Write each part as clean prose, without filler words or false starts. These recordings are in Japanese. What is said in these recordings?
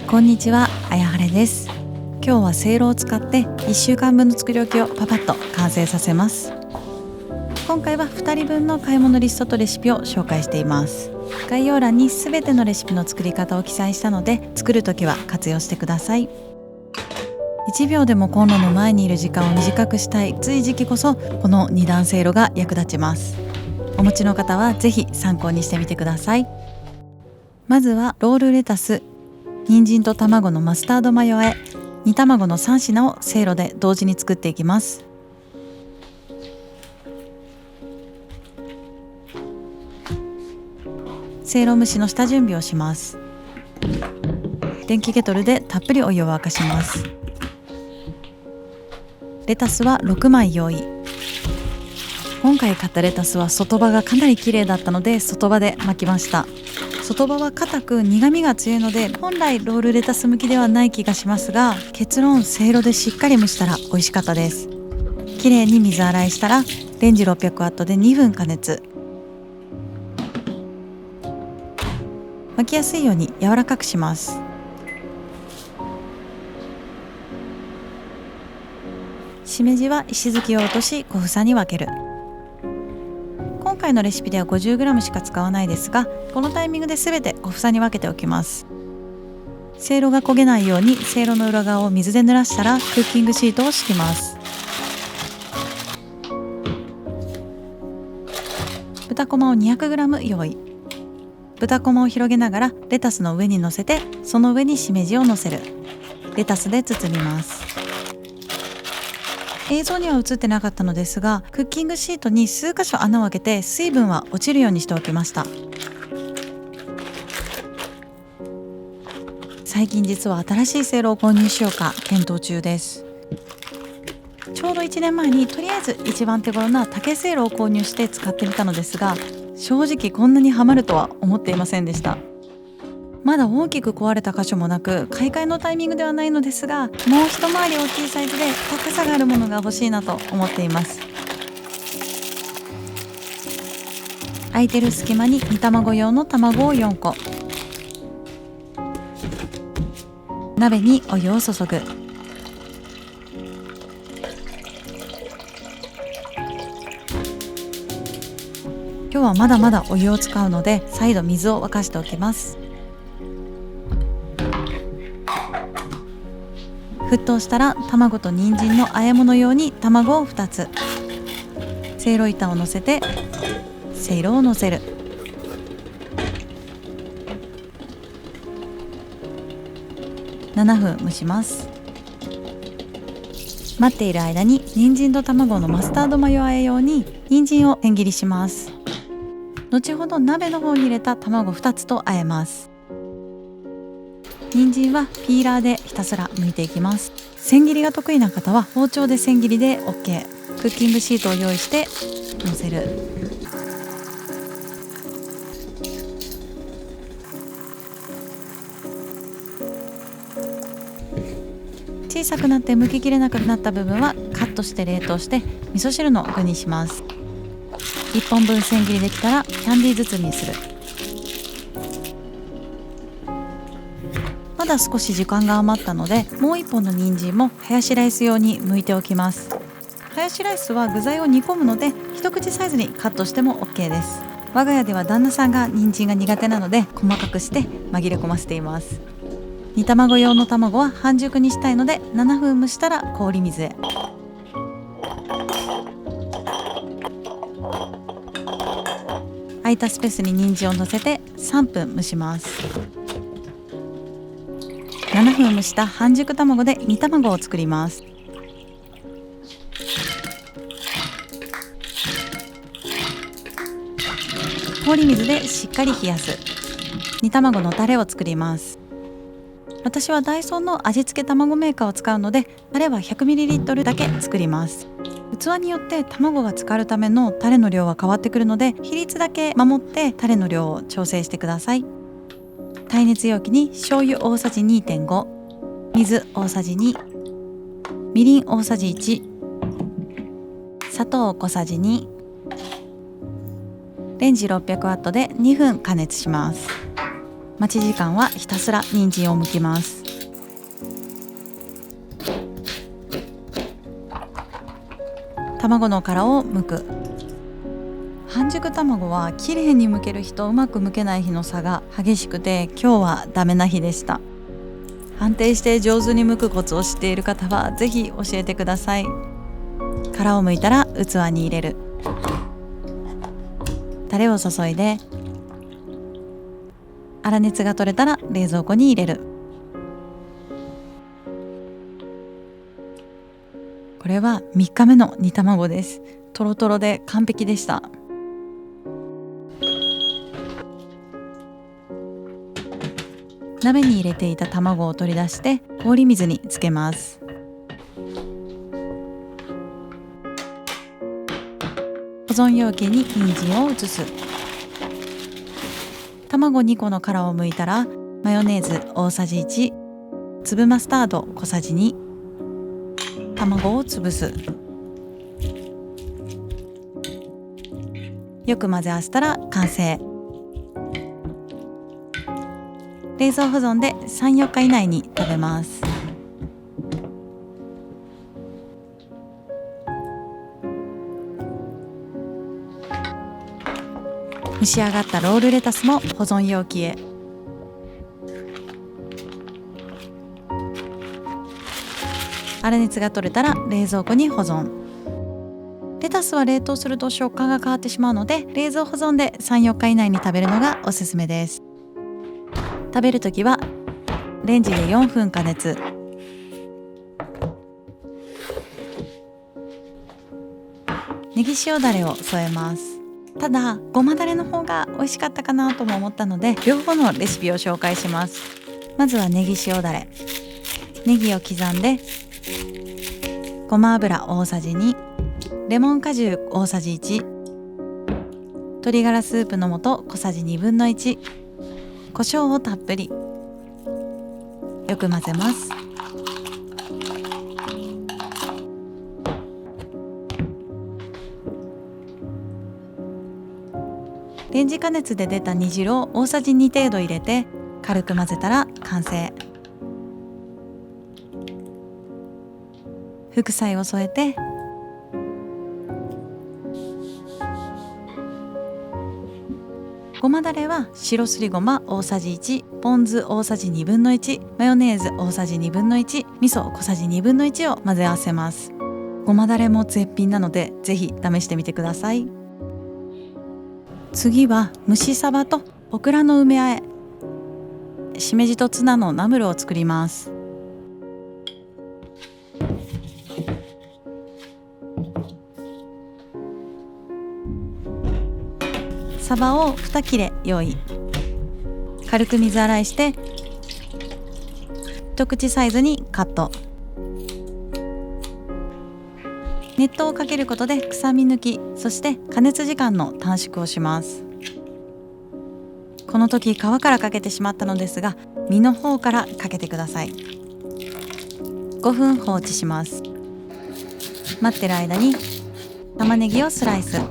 こんにちは、あやはれです。今日はせいろを使って1週間分の作り置きをパパッと完成させます。今回は2人分の買い物リストとレシピを紹介しています。概要欄に全てのレシピの作り方を記載したので、作るときは活用してください。1秒でもコンロの前にいる時間を短くしたい暑い時期こそ、この2段せいろが役立ちます。お持ちの方はぜひ参考にしてみてください。まずはロールレタス、人参と卵のマスタードマヨ和え、煮卵の3品をせいろで同時に作っていきます。せいろ蒸しの下準備をします。電気ケトルでたっぷりお湯を沸かします。レタスは6枚用意。今回買ったレタスは外葉がかなり綺麗だったので、外葉で巻きました。外葉は硬く苦みが強いので、本来ロールレタス向きではない気がしますが、結論せいろでしっかり蒸したら美味しかったです。きれいに水洗いしたらレンジ600ワットで2分加熱。巻きやすいように柔らかくします。しめじは石突きを落とし小房に分ける。今回のレシピでは 50g しか使わないですが、このタイミングで全て小房に分けておきます。せいろが焦げないようにせいろの裏側を水で濡らしたらクッキングシートを敷きます。豚こまを 200g 用意。豚こまを広げながらレタスの上に乗せて、その上にしめじを乗せる。レタスで包みます。映像には映ってなかったのですが、クッキングシートに数箇所穴を開けて水分は落ちるようにしておきました。最近実は新しいせいろを購入しようか検討中です。ちょうど1年前にとりあえず一番手頃な竹せいろを購入して使ってみたのですが、正直こんなにハマるとは思っていませんでした。まだ大きく壊れた箇所もなく、買い替えのタイミングではないのですが、もう一回り大きいサイズで高さがあるものが欲しいなと思っています。空いてる隙間に煮卵用の卵を4個。鍋にお湯を注ぐ。今日はまだまだお湯を使うので、再度水を沸かしておきます。沸騰したら卵と人参の和え物用に卵を2つ、せいろ板を乗せてせいろを乗せる。7分蒸します。待っている間に人参と卵のマスタードマヨ和え用に人参を千切りします。後ほど鍋の方に入れた卵2つと和えます。人参はピーラーでひたすら剥いていきます。千切りが得意な方は包丁で千切りで OK。 クッキングシートを用意して乗せる。小さくなって剥ききれなくなった部分はカットして冷凍して味噌汁の具にします。1本分千切りできたらキャンディー包みにする。まだ少し時間が余ったので、もう1本の人参もハヤシライス用に剥いておきます。ハヤシライスは具材を煮込むので、一口サイズにカットしても OK です。我が家では旦那さんが人参が苦手なので、細かくして紛れ込ませています。煮卵用の卵は半熟にしたいので、7分蒸したら氷水へ。空いたスペースに人参を乗せて3分蒸します。7分蒸した半熟卵で煮卵を作ります。氷水でしっかり冷やす。煮卵のタレを作ります。私はダイソーの味付け卵メーカーを使うので、タレは 100ml だけ作ります。器によって卵が浸かるためのタレの量は変わってくるので、比率だけ守ってタレの量を調整してください。耐熱容器に醤油大さじ 2.5、 水大さじ2、みりん大さじ1、砂糖小さじ2、レンジ600ワットで2分加熱します。待ち時間はひたすら人参を剥きます。卵の殻を剥く。半熟卵は綺麗に剥ける日とうまく剥けない日の差が激しくて、今日はダメな日でした。安定して上手に剥くコツを知っている方はぜひ教えてください。殻を剥いたら器に入れる。タレを注いで、粗熱が取れたら冷蔵庫に入れる。これは3日目の煮卵です。トロトロで完璧でした。鍋に入れていた卵を取り出して氷水につけます。保存容器に人参を移す。卵2個の殻を剥いたらマヨネーズ大さじ1、粒マスタード小さじ2、卵を潰す。よく混ぜ合わせたら完成。冷蔵保存で 3,4 日以内に食べます。蒸し上がったロールレタスも保存容器へ。粗熱が取れたら冷蔵庫に保存。レタスは冷凍すると食感が変わってしまうので、冷蔵保存で 3,4 日以内に食べるのがおすすめです。食べるときはレンジで4分加熱。ネギ塩だれを添えます。ただごまだれの方が美味しかったかなとも思ったので、両方のレシピを紹介します。まずはネギ塩だれ。ネギを刻んで、ごま油大さじ2、レモン果汁大さじ1、鶏ガラスープの素小さじ1/2、胡椒をたっぷり。よく混ぜます。レンジ加熱で出た煮汁を大さじ2程度入れて軽く混ぜたら完成。副菜を添えて、ごまだれは白すりごま大さじ1、ポン酢大さじ1/2、マヨネーズ大さじ1/2、味噌小さじ1/2を混ぜ合わせます。ごまだれも絶品なのでぜひ試してみてください。次は蒸しサバとオクラの梅あえ、しめじとツナのナムルを作ります。サバを2切れ用意。軽く水洗いして一口サイズにカット。熱湯をかけることで臭み抜き、そして加熱時間の短縮をします。この時皮からかけてしまったのですが、身の方からかけてください。5分放置します。待ってる間に玉ねぎをスライス。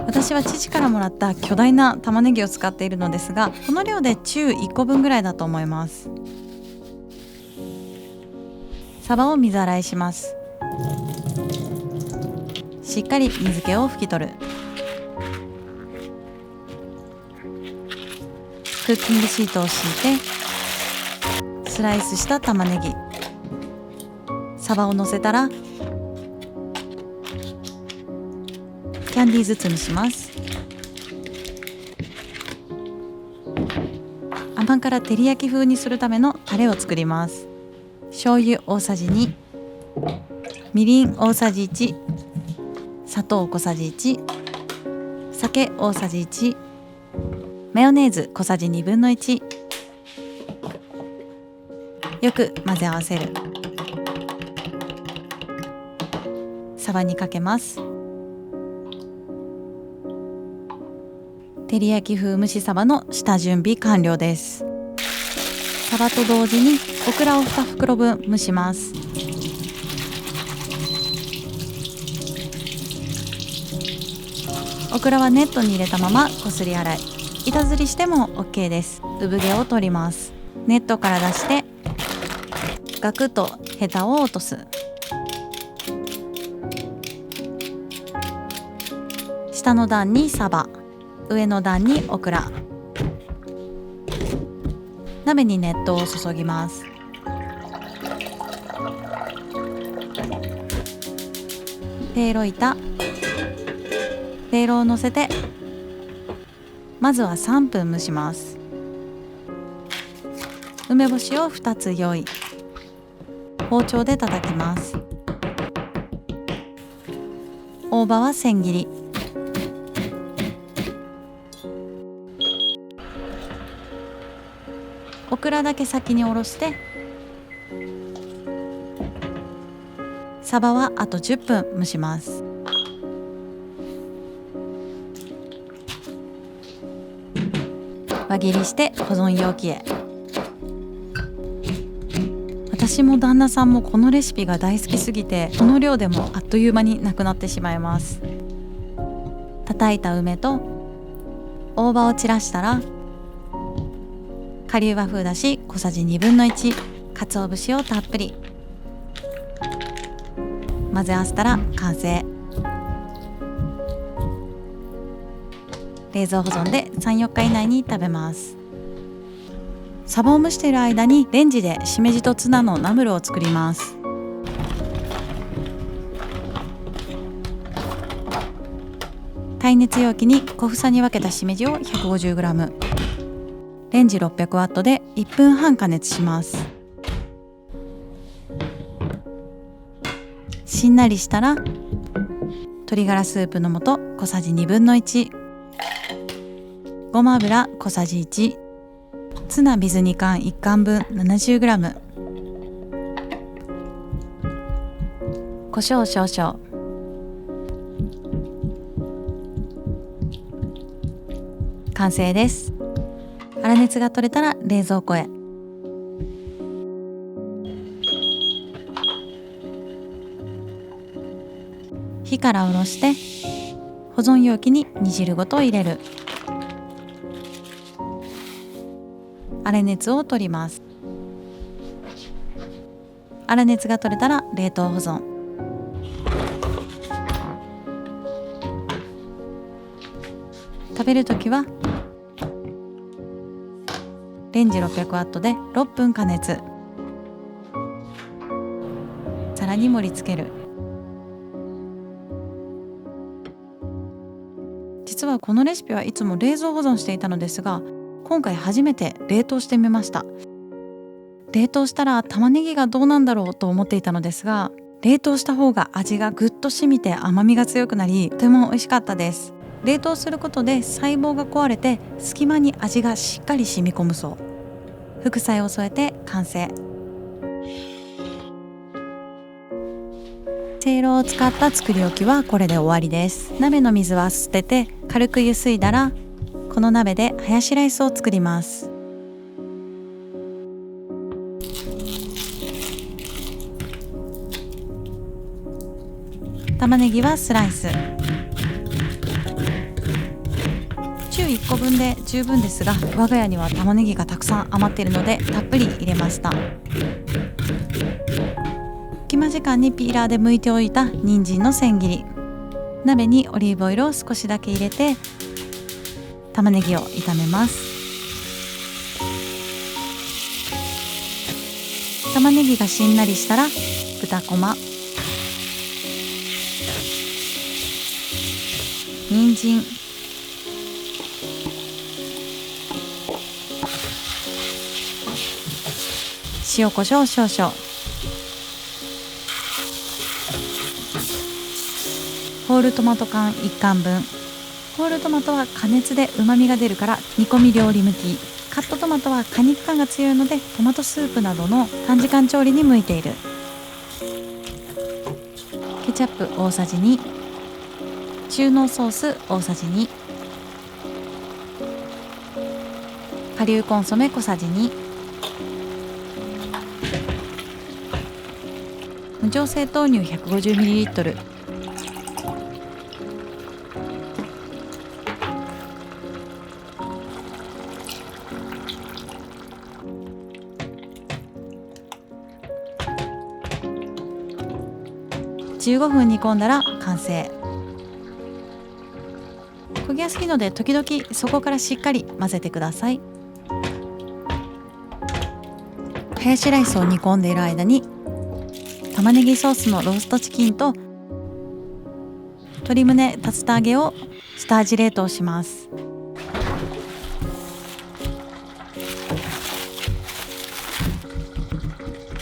私は父からもらった巨大な玉ねぎを使っているのですが、この量で中1個分ぐらいだと思います。サバを水洗いします。しっかり水気を拭き取る。クッキングシートを敷いてスライスした玉ねぎ、サバを乗せたらキャンディー包みします。甘辛照り焼き風にするためのタレを作ります。醤油大さじ2、みりん大さじ1、砂糖小さじ1、酒大さじ1、マヨネーズ小さじ1/2。よく混ぜ合わせる。サバにかけます。照り焼き風蒸しサバの下準備完了です。サバと同時にオクラを2袋分蒸します。オクラはネットに入れたままこすり洗い、板ずりしても OK です。産毛を取ります。ネットから出してガクッとヘタを落とす。下の段にサバ、上の段にオクラ。鍋に熱湯を注ぎます。ペーロ板、ペーロを乗せてまずは3分蒸します。梅干しを2つ用意。包丁で叩きます。大葉は千切り。オクラだけ先におろして、サバはあと10分蒸します。輪切りして保存容器へ。私も旦那さんもこのレシピが大好きすぎて、この量でもあっという間になくなってしまいます。叩いた梅と大葉を散らしたら、顆粒和風だし小さじ1/2、鰹節をたっぷり混ぜ合わせたら完成。冷蔵保存で 3,4 日以内に食べます。サバを蒸している間にレンジでしめじとツナのナムルを作ります。耐熱容器に小房に分けたしめじを 150g、 レンジ 600W で1分半加熱します。しんなりしたら鶏ガラスープの素小さじ1/2、ごま油小さじ1、ツナ水煮缶1缶分 70g、 胡椒少々。完成です。粗熱が取れたら冷蔵庫へ。火から下ろして保存容器に煮汁ごと入れる。粗熱を取ります。粗熱が取れたら冷凍保存。食べるときはレンジ 600W で6分加熱。皿に盛り付ける。実はこのレシピはいつも冷蔵保存していたのですが、今回初めて冷凍してみました。冷凍したら玉ねぎがどうなんだろうと思っていたのですが、冷凍した方が味がぐっと染みて甘みが強くなり、とても美味しかったです。冷凍することで細胞が壊れて隙間に味がしっかり染み込むそう。副菜を添えて完成。せいろを使った作り置きはこれで終わりです。鍋の水は捨てて軽くゆすいだら、この鍋でハヤシライスを作ります。玉ねぎはスライス。中1個分で十分ですが、我が家には玉ねぎがたくさん余っているのでたっぷり入れました。隙間時間にピーラーで剥いておいた人参の千切り。鍋にオリーブオイルを少しだけ入れて玉ねぎを炒めます。玉ねぎがしんなりしたら豚こま、人参、塩コショウ少々、ホールトマト缶1缶分。ホールトマトは加熱で旨味が出るから煮込み料理向き。カットトマトは果肉感が強いのでトマトスープなどの短時間調理に向いている。ケチャップ大さじ2、中濃ソース大さじ2、顆粒コンソメ小さじ2、無調整豆乳 150ml、15分煮込んだら完成。焦げやすいので時々そこからしっかり混ぜてください。ハヤシライスを煮込んでいる間に玉ねぎソースのローストチキンと鶏胸竜田揚げを下味冷凍します。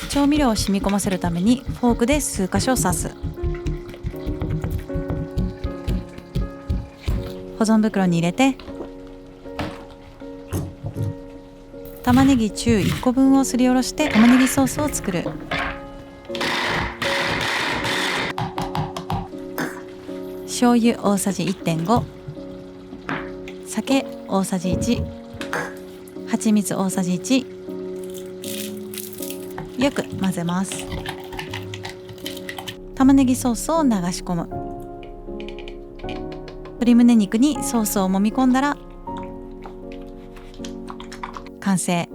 調味料を染み込ませるためにフォークで数箇所刺す。保存袋に入れて玉ねぎ中1個分をすりおろして玉ねぎソースを作る。醤油大さじ 1.5、 酒大さじ1、蜂蜜大さじ1、よく混ぜます。玉ねぎソースを流し込む。鶏胸肉にソースを揉み込んだら完成。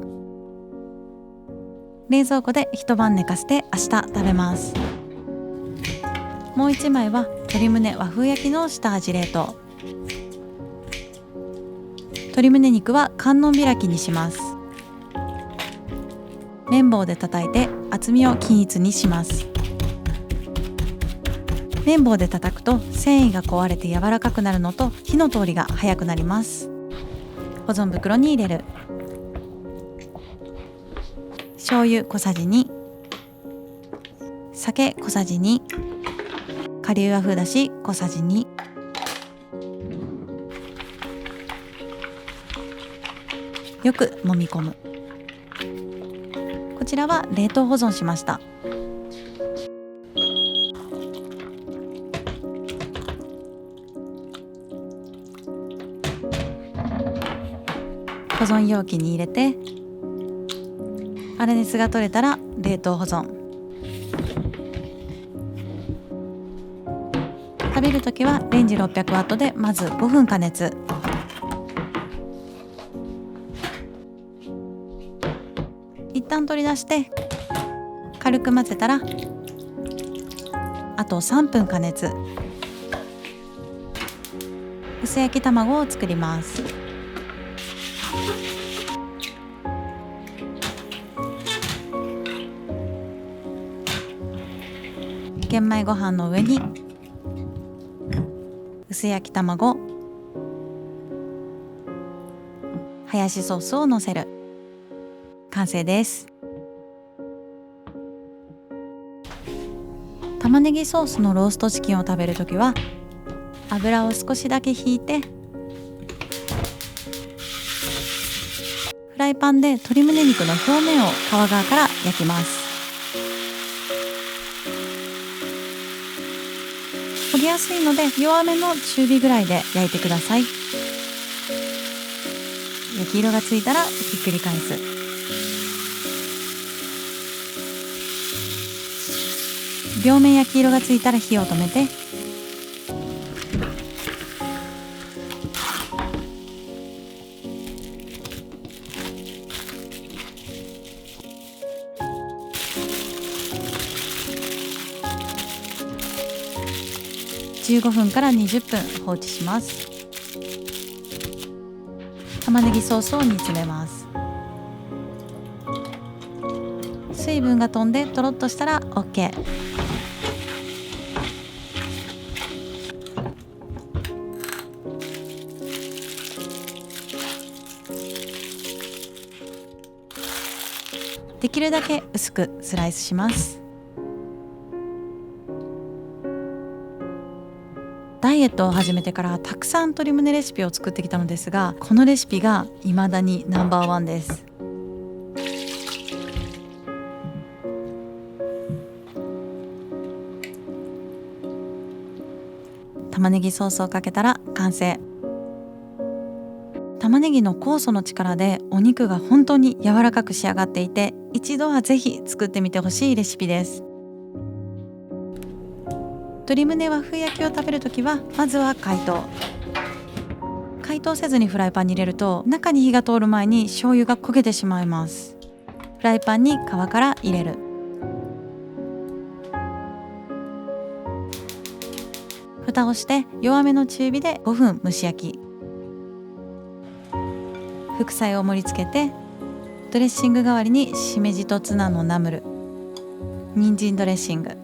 冷蔵庫で一晩寝かせて明日食べます。もう1枚は鶏胸和風焼きの下味冷凍。鶏胸肉は観音開きにします。麺棒で叩いて厚みを均一にします。麺棒で叩くと繊維が壊れて柔らかくなるのと火の通りが早くなります。保存袋に入れる。醤油小さじ2、酒小さじ2、顆粒和風だし小さじ2、よく揉み込む。こちらは冷凍保存しました。保存容器に入れて粗熱が取れたら冷凍保存。食べるときはレンジ600ワットでまず5分加熱。一旦取り出して軽く混ぜたらあと3分加熱。薄焼き卵を作ります。玄米ご飯の上に薄焼き卵、ハヤシソースをのせる。完成です。玉ねぎソースのローストチキンを食べるときは油を少しだけ引いてフライパンで鶏胸肉の表面を皮側から焼きます。焦げやすいので弱めの中火ぐらいで焼いてください。焼き色がついたらひっくり返す。両面焼き色がついたら火を止めて15分から20分放置します。玉ねぎソースを煮詰めます。水分が飛んでとろっとしたら OK。できるだけ薄くスライスします。ダイエットを始めてからたくさん鶏胸レシピを作ってきたのですが、このレシピが未だにナンバーワンです。玉ねぎソースをかけたら完成。玉ねぎの酵素の力でお肉が本当に柔らかく仕上がっていて、一度はぜひ作ってみてほしいレシピです。鶏胸和風焼きを食べるときはまずは解凍。解凍せずにフライパンに入れると中に火が通る前に醤油が焦げてしまいます。フライパンに皮から入れる。蓋をして弱めの中火で5分蒸し焼き。副菜を盛り付けて、ドレッシング代わりにしめじとツナのナムル、人参ドレッシング、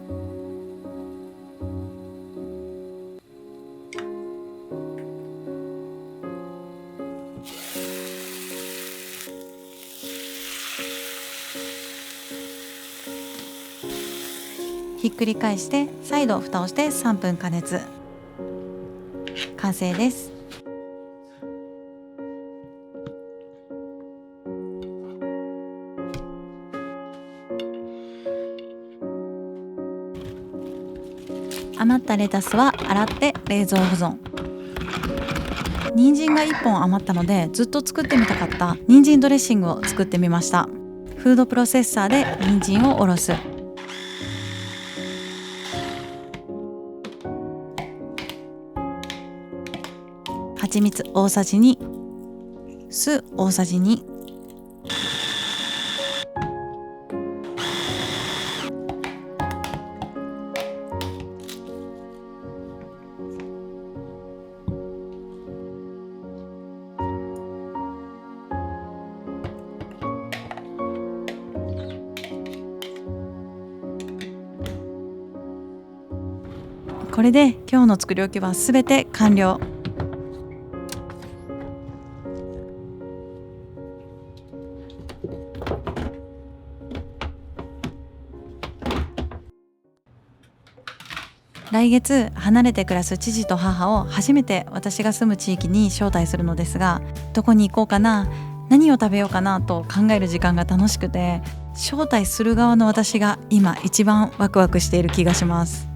ひっくり返して再度蓋をして3分加熱。完成です。余ったレタスは洗って冷蔵保存。人参が1本余ったのでずっと作ってみたかった人参ドレッシングを作ってみました。フードプロセッサーで人参をおろす。蜂蜜大さじ2、酢大さじ2、これで今日の作り置きはすべて完了。来月離れて暮らす父と母を初めて私が住む地域に招待するのですが、どこに行こうかな、何を食べようかなと考える時間が楽しくて、招待する側の私が今一番ワクワクしている気がします。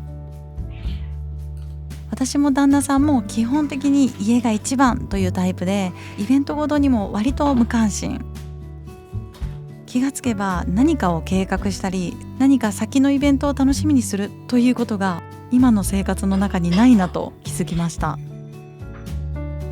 私も旦那さんも基本的に家が一番というタイプで、イベントごとにも割と無関心。気がつけば何かを計画したり、何か先のイベントを楽しみにするということが今の生活の中にないなと気づきました。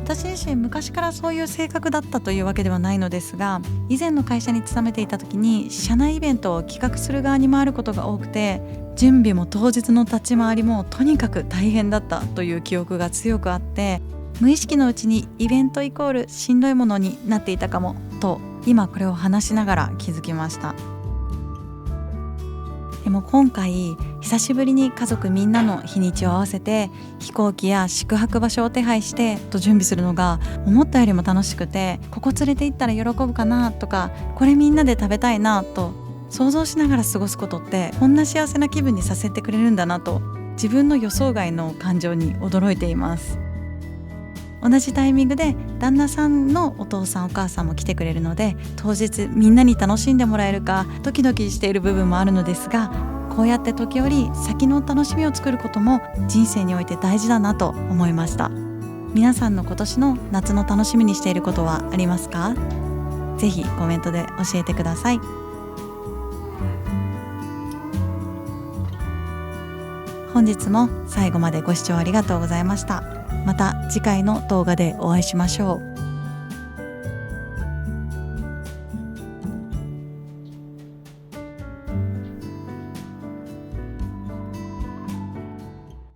私自身昔からそういう性格だったというわけではないのですが、以前の会社に勤めていた時に社内イベントを企画する側に回ることが多くて、準備も当日の立ち回りもとにかく大変だったという記憶が強くあって、無意識のうちにイベントイコールしんどいものになっていたかもと、今これを話しながら気づきました。でも今回久しぶりに家族みんなの日にちを合わせて飛行機や宿泊場所を手配してと準備するのが思ったよりも楽しくて、ここ連れて行ったら喜ぶかなとか、これみんなで食べたいなと想像しながら過ごすことってこんな幸せな気分にさせてくれるんだなと、自分の予想外の感情に驚いています。同じタイミングで旦那さんのお父さんお母さんも来てくれるので、当日みんなに楽しんでもらえるかドキドキしている部分もあるのですが、こうやって時折先の楽しみを作ることも人生において大事だなと思いました。皆さんの今年の夏の楽しみにしていることはありますか？ぜひコメントで教えてください。本日も最後までご視聴ありがとうございました。また次回の動画でお会いしましょう。